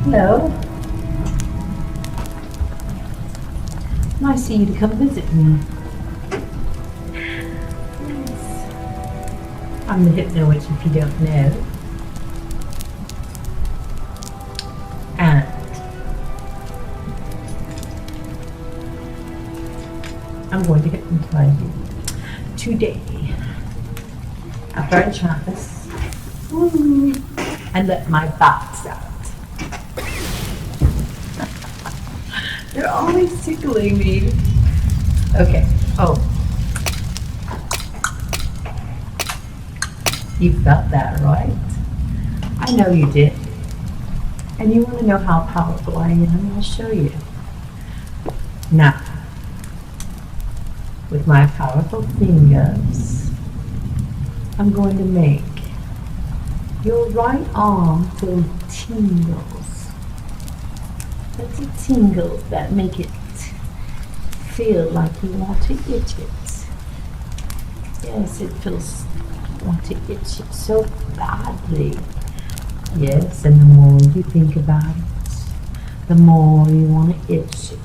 Hello. Nice of you to come visit me. Yes. I'm the HYPNOWITCH if you don't know. And I'm going to hypnotize you today after I chance and let my thoughts out. They're always tickling me. Okay. Oh. You felt that, right? I know you did. And you want to know how powerful I am? I'll show you. Now, with my powerful fingers, I'm going to make your right arm feel tingles. That's the tingles that make it feel like you want to itch it. Yes, it feels you want to itch it so badly. Yes, and the more you think about it, the more you want to itch it.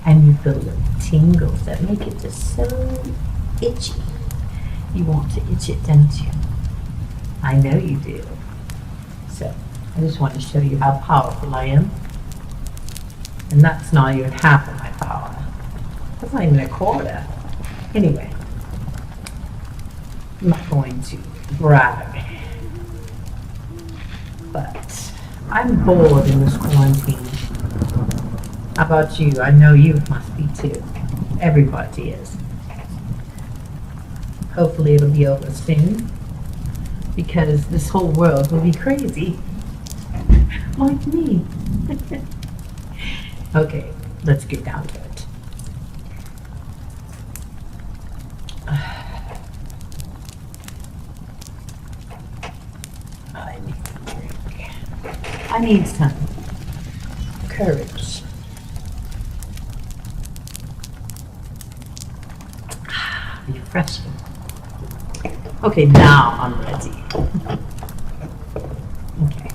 And you feel the tingles that make it just so itchy. You want to itch it, don't you? I know you do. So, I just want to show you how powerful I am. And that's not even half of my power. That's not even a quarter. Anyway, I'm not going to brag. But I'm bored in this quarantine. How about you? I know you must be too. Everybody is. Hopefully it'll be over soon. Because this whole world will be crazy. Like me. Okay, let's get down to it. I need a drink. I need some courage. Refreshing. Okay, now I'm ready. Okay.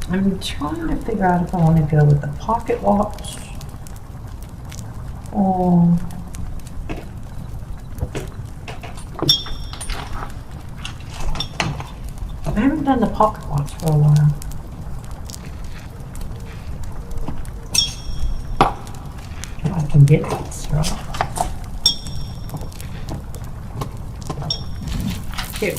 I'm trying to figure out if I want to go with the pocket watch or I haven't done the pocket watch for a while. If I can get this right. Here.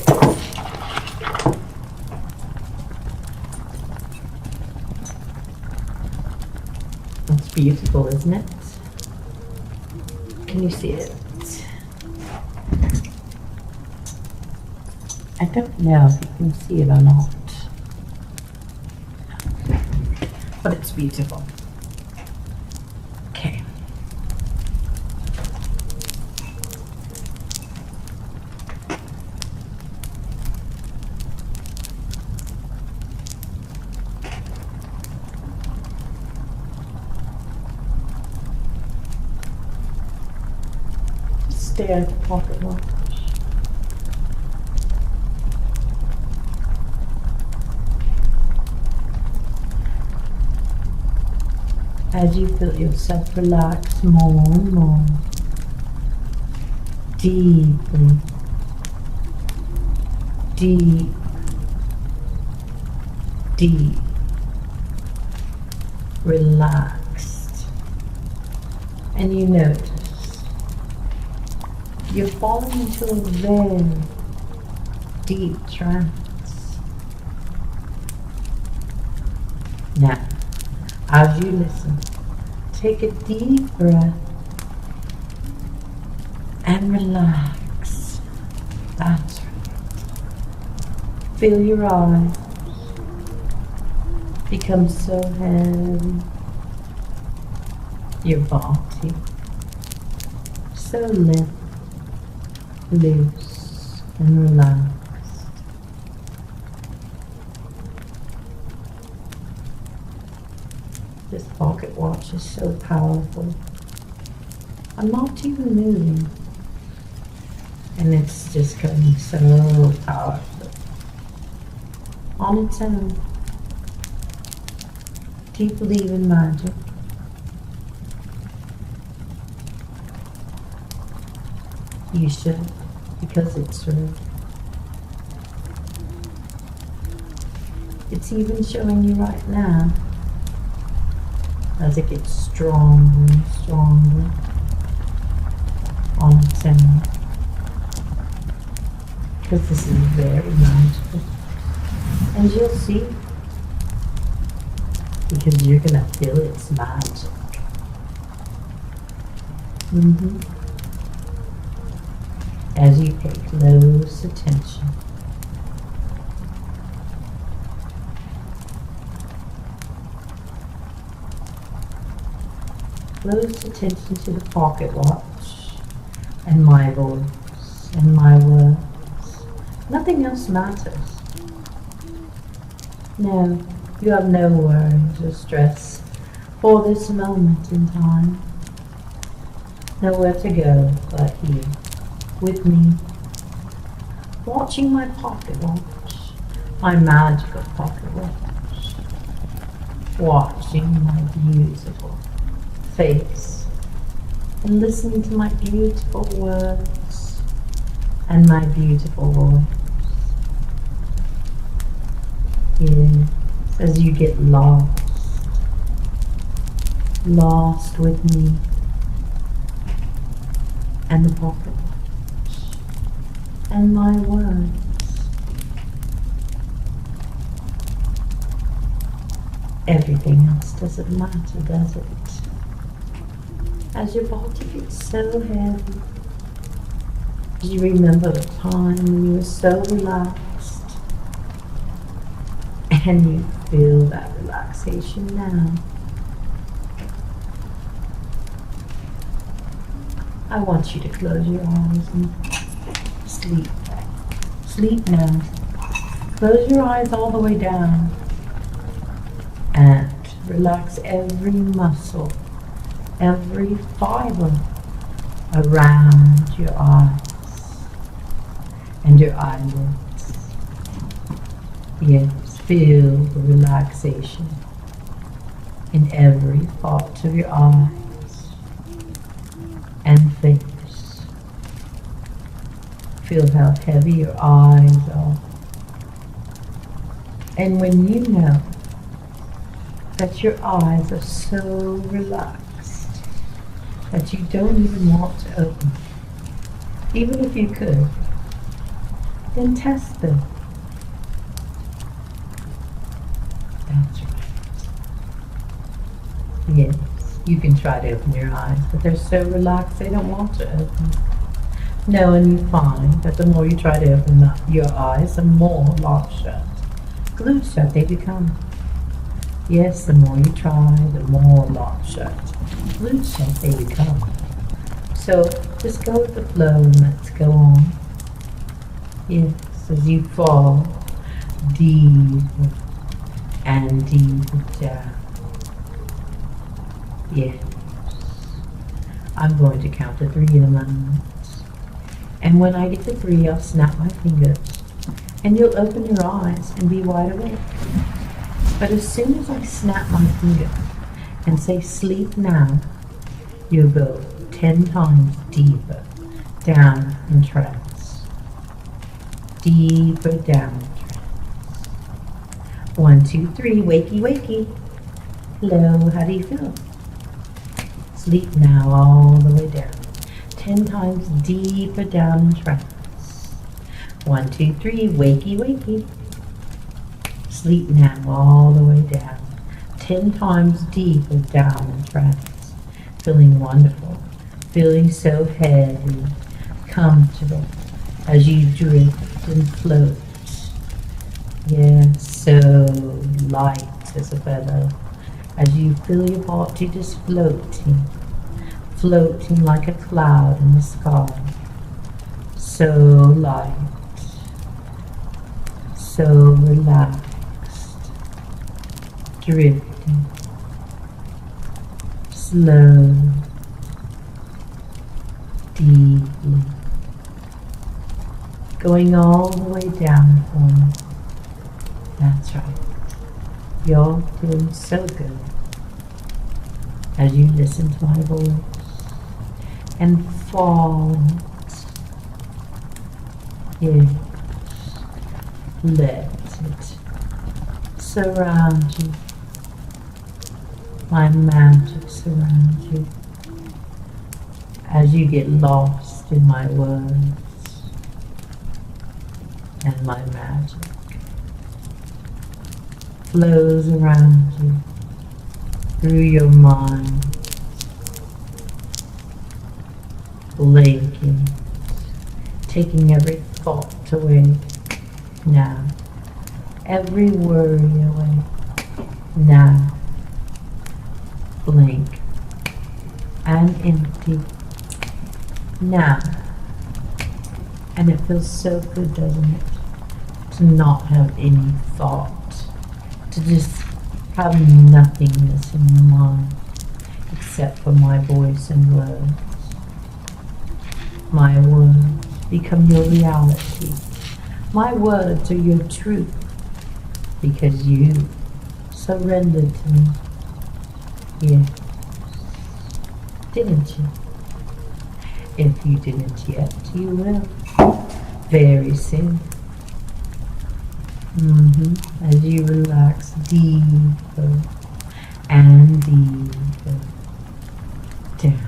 It's beautiful, isn't it? Can you see it? I don't know if you can see it or not. But it's beautiful. Okay. Just stare at the pocket watch. As you feel yourself relax more and more, deeply, deep, deep, relaxed, and you notice you're falling into a very deep trance. Now, as you listen, take a deep breath and relax. That's right. Feel your eyes become so heavy. Your body so limp, loose, and relaxed. This pocket watch is so powerful. I'm not even moving. And it's just getting so powerful. on its own. Do you believe in magic? You should, because it's true. It's even showing you right now as it gets stronger and stronger on its own. Because this is very magical. And you'll see. Because you're going to feel its magic. As you pay close attention. Close attention to the pocket watch and my voice and my words. Nothing else matters. No, you have no worries or stress for this moment in time. Nowhere to go but here, with me, watching my pocket watch, my magical pocket watch, watching my beautiful face and listening to my beautiful words and my beautiful voice. Yes, as you get lost with me and the pocket watch and my words. Everything else doesn't matter, does it? As your body gets so heavy, you remember the time when you were so relaxed, and you feel that relaxation now. I want you to close your eyes and sleep. Sleep now. Close your eyes all the way down and relax every muscle, every fiber around your eyes and your eyelids. Yes, feel the relaxation in every part of your eyes and face. Feel how heavy your eyes are. And when you know that your eyes are so relaxed that you don't even want to open, even if you could, then test them. That's right. Yes, you can try to open your eyes, but they're so relaxed they don't want to open. No, and you find that the more you try to open your eyes, the more locked shut, glued shut they become. Yes, the more you try, the more locked shut, glued shut they become. So just go with the flow and let's go on. Yes, as you fall deeper and deeper down. Yes, I'm going to count to 3 in a moment. And when I get to 3, I'll snap my fingers. And you'll open your eyes and be wide awake. But as soon as I snap my fingers and say sleep now, you'll go 10 times deeper down in trance. Deeper down in trance. 1, 2, 3, wakey, wakey. Hello, how do you feel? Sleep now all the way down. 10 times deeper down in trance. 1, 2, 3, wakey, wakey. Sleep now all the way down. 10 times deeper down in trance. Feeling wonderful. Feeling so heavy, comfortable as you drift and float. Yes, so light as a feather. As you feel your body just floating. Floating like a cloud in the sky. So light. So relaxed. Drifting, slow, deeply, going all the way down for me. That's right. You're doing so good as you listen to my voice and fall. Yes. Let it surround you. My magic surrounds you as you get lost in my words and my magic flows around you through your mind, blinking, taking every thought away now, every worry away now, blink and empty now. And it feels so good, doesn't it, to not have any thought, to just have nothingness in your mind except for my voice and words. My words become your reality. My words are your truth because you surrendered to me. Yes. Didn't you? If you didn't yet, you will. Very soon. As you relax deeper and deeper down.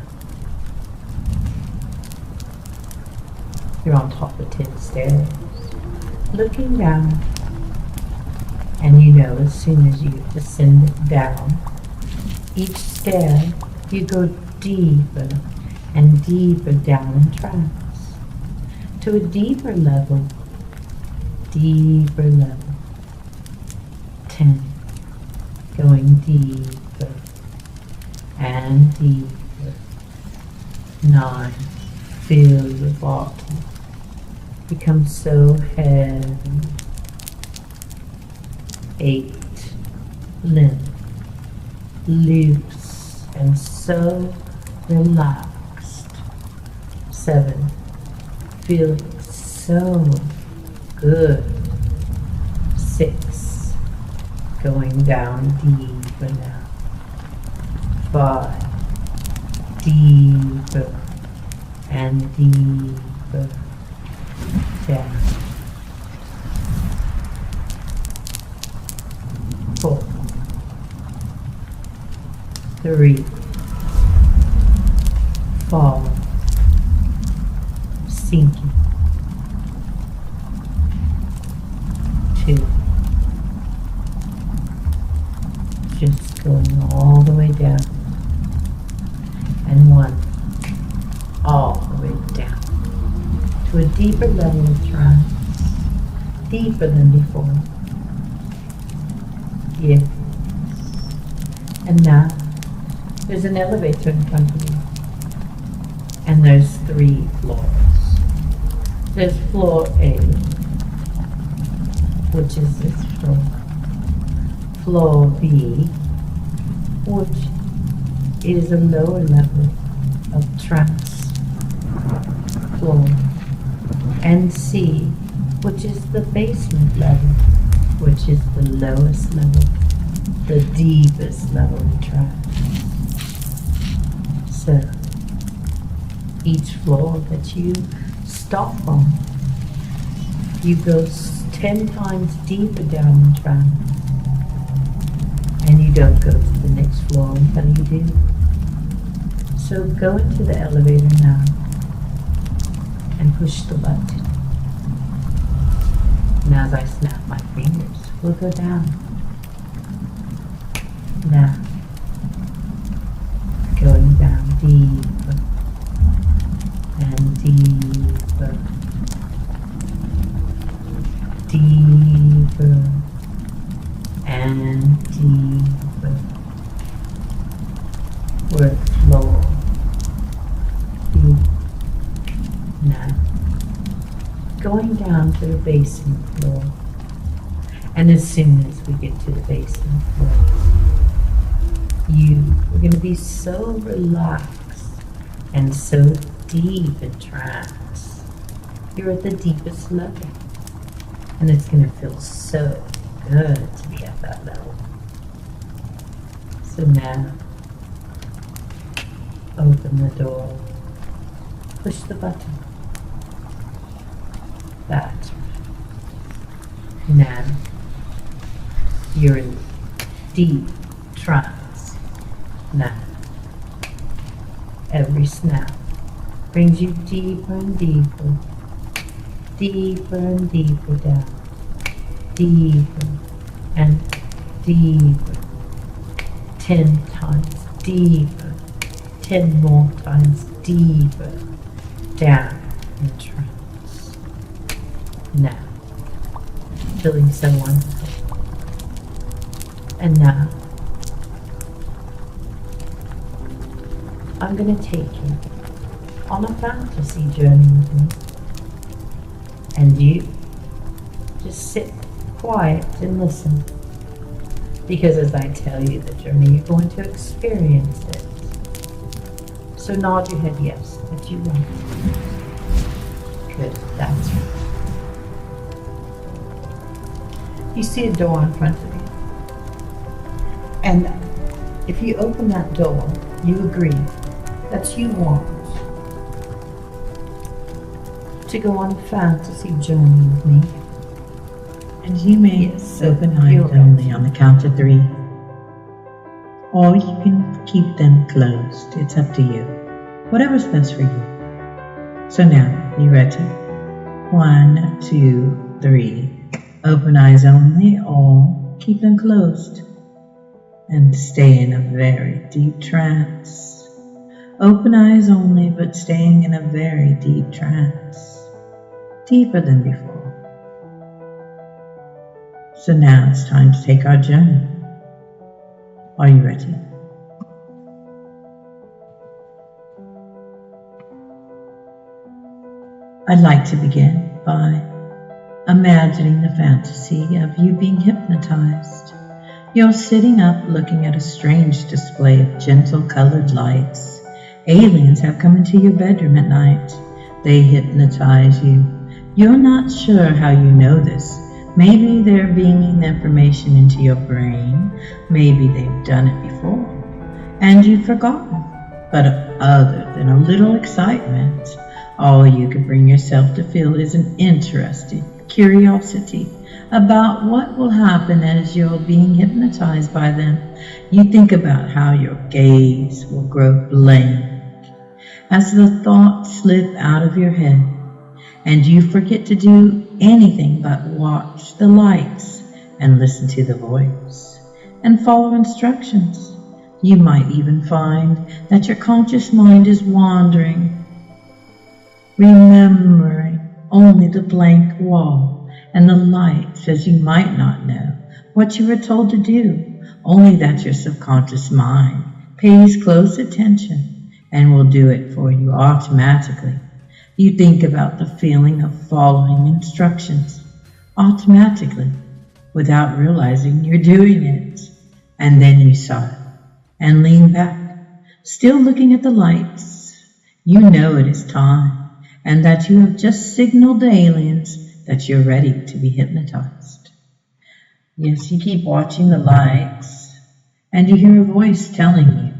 You're on top of 10 stairs, looking down, and you know as soon as you ascend down each stair, you go deeper and deeper down in trance to a deeper level, 10, going deeper and deeper, 9, feel your body become so heavy, 8, limp, loose and so relaxed, 7, feeling so good, 6, going down deeper now, 5, deeper and deeper down, 4, 3, fall, sinking, 2, just going all the way down, and 1, all the way down to a deeper level of trance, deeper than before. Yes. And now there's an elevator in front of you, and there's 3 floors. There's floor A, which is this floor. Floor B, which is a lower level of trance floor. And C, which is the basement level, which is the lowest level, the deepest level of trance. So, each floor that you stop on, you go 10 times deeper down in trance, and you don't go to the next floor until you do. So go into the elevator now and push the button. And as I snap my fingers, we'll go down. Now, going down deeper and deeper, deeper and deeper. We're at floor B. Now, going down to the basement floor. And as soon as we get to the basement floor, we're going to be so relaxed and so deep in trance. You're at the deepest level, and it's going to feel so good. good to be at that level. So now, open the door, push the button. That's right. Now, you're in deep trance. Now, every snap brings you deeper and deeper, deeper and deeper down, deeper and deeper, 10 times deeper, 10 more times deeper down in trance. Now, feeling so wonderful. And now, I'm going to take you on a fantasy journey with me. And you just sit quiet and listen. Because as I tell you the journey, you're going to experience it. So nod your head yes, if you want. Good, that's right. You see a door in front of you. And if you open that door, you agree that you want to go on a fantasy journey with me. And you may open eyes only on the count of 3. Or you can keep them closed. It's up to you. Whatever's best for you. So now, you ready? 1, 2, 3. Open eyes only or keep them closed. And stay in a very deep trance. Open eyes only, but staying in a very deep trance. Deeper than before. So now it's time to take our journey. Are you ready? I'd like to begin by imagining the fantasy of you being hypnotized. You're sitting up looking at a strange display of gentle colored lights. Aliens have come into your bedroom at night. They hypnotize you. You're not sure how you know this. Maybe they're beaming information into your brain. Maybe they've done it before. And you've forgotten. But other than a little excitement, all you can bring yourself to feel is an interested curiosity about what will happen as you're being hypnotized by them. You think about how your gaze will grow blank as the thoughts slip out of your head, and you forget to do anything but watch the lights and listen to the voice and follow instructions. You might even find that your conscious mind is wandering, remembering only the blank wall and the lights, as you might not know what you were told to do, only that your subconscious mind pays close attention and will do it for you automatically. You think about the feeling of following instructions automatically without realizing you're doing it. And then you sigh and lean back, still looking at the lights. You know it is time and that you have just signaled the aliens that you're ready to be hypnotized. Yes, you keep watching the lights and you hear a voice telling you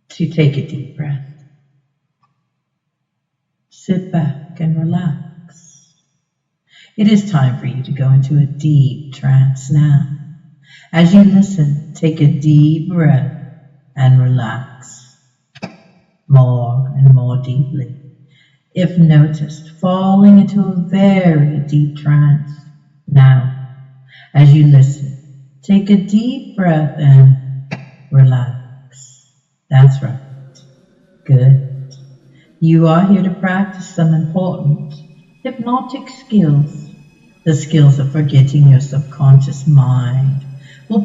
to take a deep breath. Sit back and relax. It is time for you to go into a deep trance now. As you listen, take a deep breath and relax more and more deeply. If noticed, falling into a very deep trance. Now, as you listen, take a deep breath and relax. That's right. Good. You are here to practice some important hypnotic skills. The skills of forgetting your subconscious mind. We'll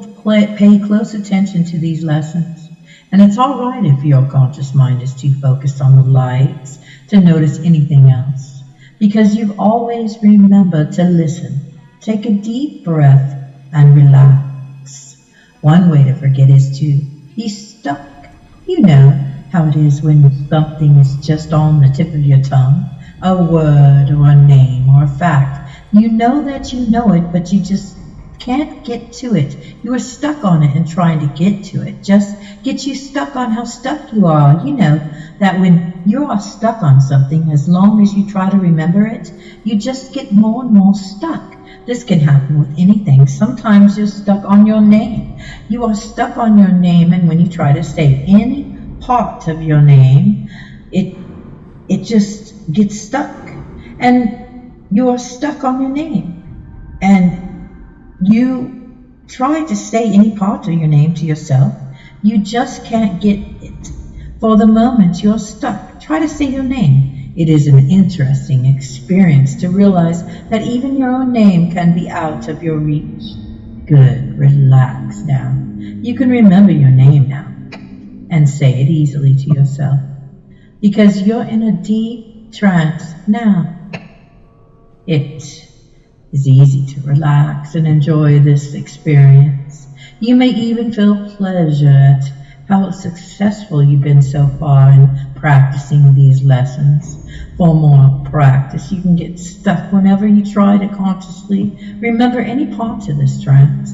pay close attention to these lessons. And it's all right if your conscious mind is too focused on the lights to notice anything else. Because you've always remembered to listen. Take a deep breath and relax. One way to forget is to be stuck. You know how it is when something is just on the tip of your tongue. A word or a name or a fact. You know that you know it, but you just can't get to it. You are stuck on it and trying to get to it just gets you stuck on how stuck you are. You know that when you are stuck on something, as long as you try to remember it, you just get more and more stuck. This can happen with anything. Sometimes you're stuck on your name. You are stuck on your name, and when you try to say any part of your name, it just gets stuck. And you are stuck on your name. And you try to say any part of your name to yourself. You just can't get it. For the moment, you're stuck. Try to say your name. It is an interesting experience to realize that even your own name can be out of your reach. Good. Relax now. You can remember your name now and say it easily to yourself because you're in a deep trance now. It is easy to relax and enjoy this experience. You may even feel pleasure at how successful you've been so far in practicing these lessons. For more practice, you can get stuck whenever you try to consciously remember any part of this trance.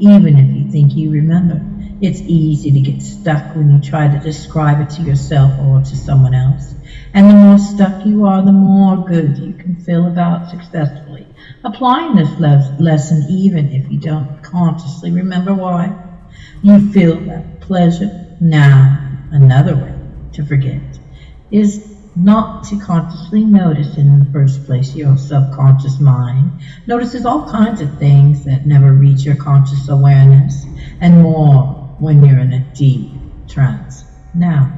Even if you think you remember, it's easy to get stuck when you try to describe it to yourself or to someone else. And the more stuck you are, the more good you can feel about successfully applying this lesson, even if you don't consciously remember why. You feel that pleasure. Now, another way to forget is not to consciously notice in the first place. Your subconscious mind notices all kinds of things that never reach your conscious awareness, and more when you're in a deep trance. Now,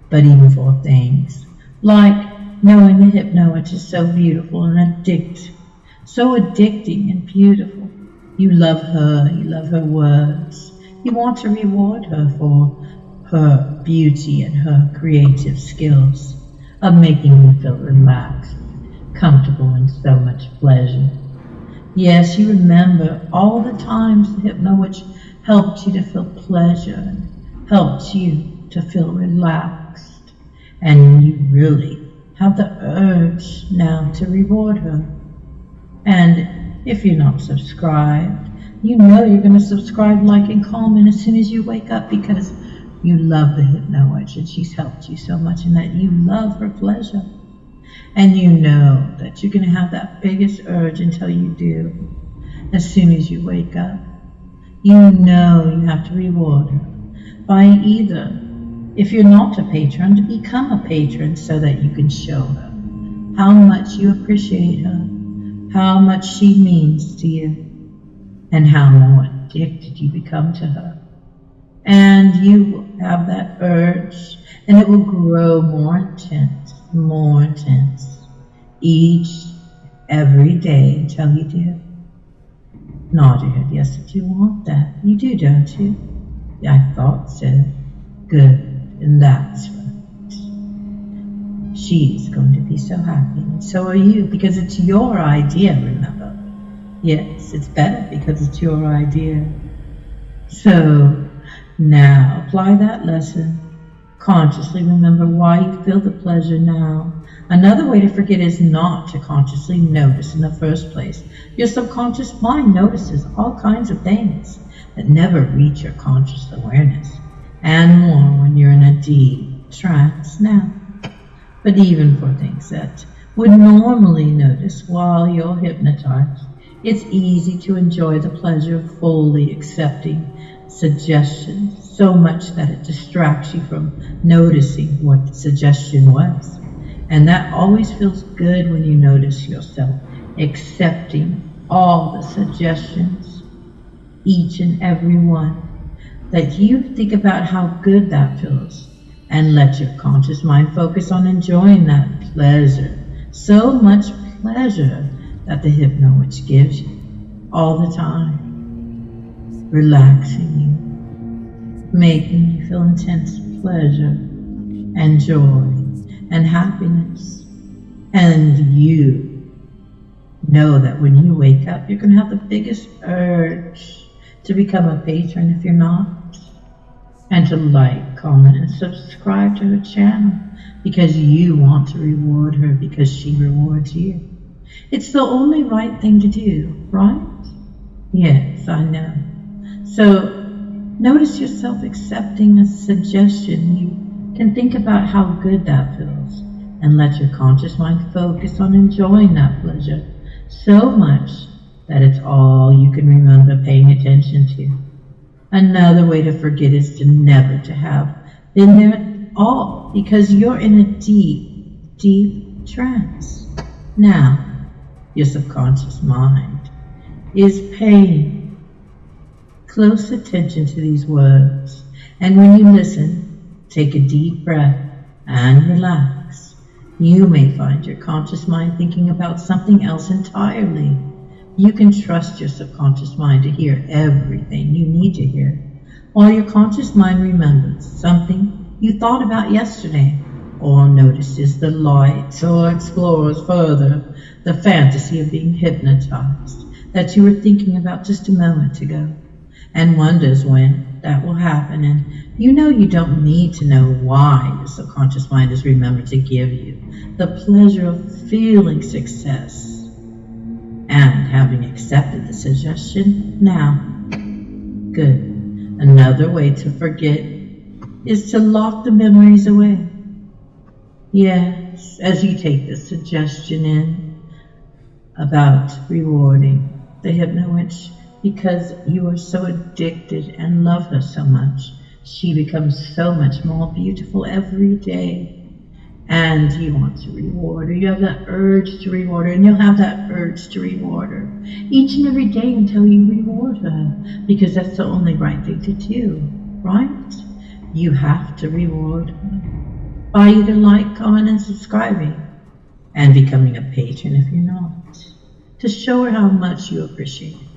but even for things like knowing the HYPNOWITCH is so beautiful and so addicting and beautiful. You love her words. You want to reward her for her beauty and her creative skills of making you feel relaxed, comfortable, and so much pleasure. Yes, you remember all the times the HYPNOWITCH helped you to feel pleasure and helped you to feel relaxed. And you really have the urge now to reward her. And if you're not subscribed, you know you're going to subscribe, like, and comment as soon as you wake up, because you love the HYPNOWITCH and she's helped you so much, and that you love her pleasure. And you know that you're going to have that biggest urge until you do. As soon as you wake up, you know you have to reward her by either, if you're not a patron, to become a patron so that you can show her how much you appreciate her, how much she means to you, and how more addicted you become to her. And you will have that urge, and it will grow more intense, every day until you do. Nod your head, yes, if you want that. You do, don't you? I thought so. Good, and that's right. She's going to be so happy, and so are you, because it's your idea, remember? Yes, it's better because it's your idea. So, now apply that lesson. Consciously remember why you feel the pleasure now. Another way to forget is not to consciously notice in the first place. Your subconscious mind notices all kinds of things that never reach your conscious awareness, and more when you're in a deep trance now. But even for things that would normally notice while you're hypnotized, it's easy to enjoy the pleasure of fully accepting suggestions so much that it distracts you from noticing what the suggestion was. And that always feels good when you notice yourself accepting all the suggestions, each and every one, that you think about how good that feels, and let your conscious mind focus on enjoying that pleasure, so much pleasure that the HYPNOWITCH gives you all the time, relaxing you, making you feel intense pleasure and joy and happiness. And you know that when you wake up, you're going to have the biggest urge to become a patron if you're not, and to like, comment, and subscribe to her channel because you want to reward her because she rewards you. It's the only right thing to do, right? Yes, I know. So notice yourself accepting a suggestion. You can think about how good that feels and let your conscious mind focus on enjoying that pleasure so much that it's all you can remember paying attention to. Another way to forget is to never to have been there at all, because you're in a deep, deep trance. Now, your subconscious mind is paying close attention to these words, and when you listen, take a deep breath and relax. You may find your conscious mind thinking about something else entirely. You can trust your subconscious mind to hear everything you need to hear, while your conscious mind remembers something you thought about yesterday, or notices the light, or explores further the fantasy of being hypnotized that you were thinking about just a moment ago, and wonders when that will happen. And you know you don't need to know why your subconscious mind has remembered to give you the pleasure of feeling success and having accepted the suggestion now. Good. Another way to forget is to lock the memories away. Yes, as you take the suggestion in about rewarding the HYPNOWITCH because you are so addicted and love her so much, she becomes so much more beautiful every day. And you want to reward her. You have that urge to reward her, and you'll have that urge to reward her each and every day until you reward her, because that's the only right thing to do, right? You have to reward her by either like, comment, and subscribing, and becoming a patron if you're not, to show her how much you appreciate it.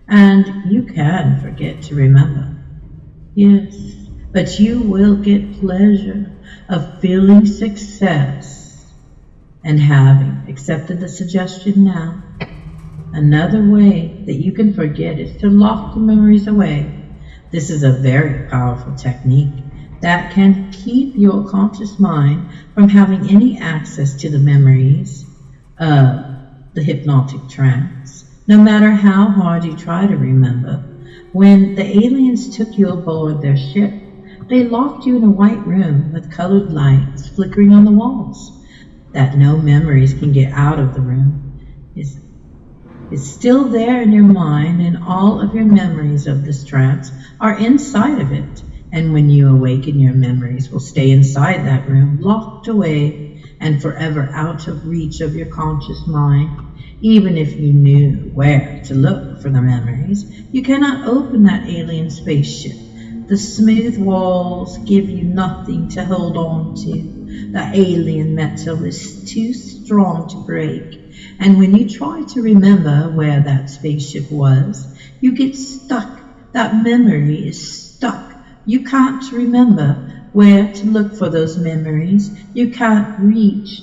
And you can forget to remember, yes, but you will get pleasure of feeling success and having accepted the suggestion now. Another way that you can forget is to lock the memories away. This is a very powerful technique that can keep your conscious mind from having any access to the memories of the hypnotic trance, no matter how hard you try to remember. When the aliens took you aboard their ship, they locked you in a white room with colored lights flickering on the walls, that no memories can get out of the room. It's still there in your mind, and all of your memories of this trance are inside of it. And when you awaken, your memories will stay inside that room, locked away and forever out of reach of your conscious mind. Even if you knew where to look for the memories, you cannot open that alien spaceship. The smooth walls give you nothing to hold on to. The alien metal is too strong to break. And when you try to remember where that spaceship was, you get stuck. That memory is stuck. You can't remember where to look for those memories. You can't reach.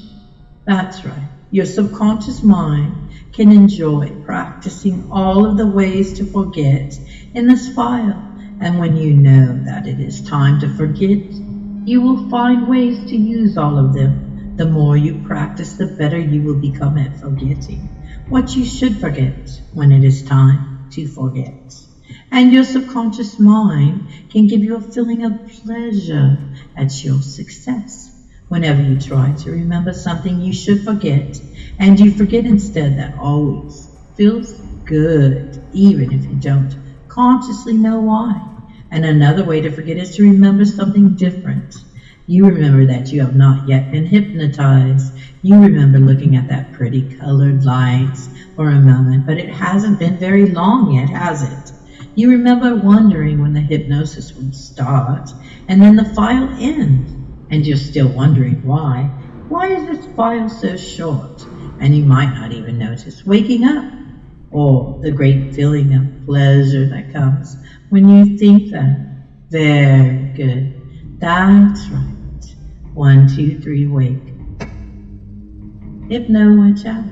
That's right. Your subconscious mind can enjoy practicing all of the ways to forget in this file. And when you know that it is time to forget, you will find ways to use all of them. The more you practice, the better you will become at forgetting what you should forget when it is time to forget. And your subconscious mind can give you a feeling of pleasure at your success. Whenever you try to remember something you should forget, and you forget instead, that always feels good, even if you don't consciously know why. And another way to forget is to remember something different. You remember that you have not yet been hypnotized. You remember looking at that pretty colored lights for a moment, but it hasn't been very long yet, has it? You remember wondering when the hypnosis would start, and then the file ends, and you're still wondering why. Why is this file so short? And you might not even notice waking up, or the great feeling of pleasure that comes when you think that. Very good. That's right. 1, 2, 3, wake. HYPNOWITCH out.